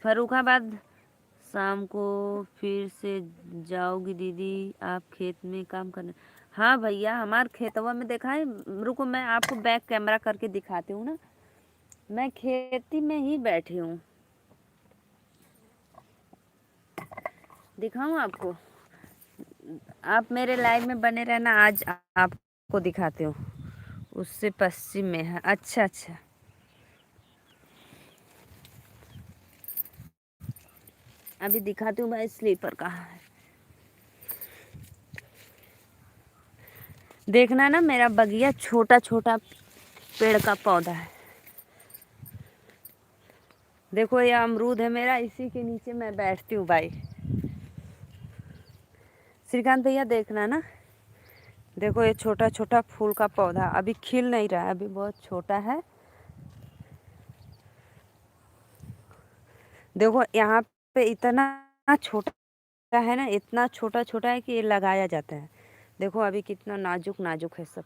फर्रुखाबाद शाम को फिर से जाओगी दीदी आप खेत में काम करने? हाँ भैया, हमार खेतवा में देखा है। रुको, मैं आपको बैक कैमरा करके दिखाती हूँ ना। मैं खेती में ही बैठी हूँ, दिखाऊँ आपको? आप मेरे लाइव में बने रहना, आज आपको दिखाती हूँ। उससे पश्चिम में है। अच्छा अच्छा, अभी दिखाती हूँ भाई स्लीपर कहाँ है। देखना ना, मेरा बगिया छोटा छोटा पेड़ का पौधा है। देखो ये अमरूद है मेरा, इसी के नीचे मैं बैठती हूँ भाई। श्रीकांत भैया देखना ना, देखो ये छोटा छोटा फूल का पौधा अभी खिल नहीं रहा है, अभी बहुत छोटा है। देखो यहाँ पे इतना छोटा है ना, इतना छोटा छोटा है कि ये लगाया जाता है। देखो अभी कितना नाजुक नाजुक है सब।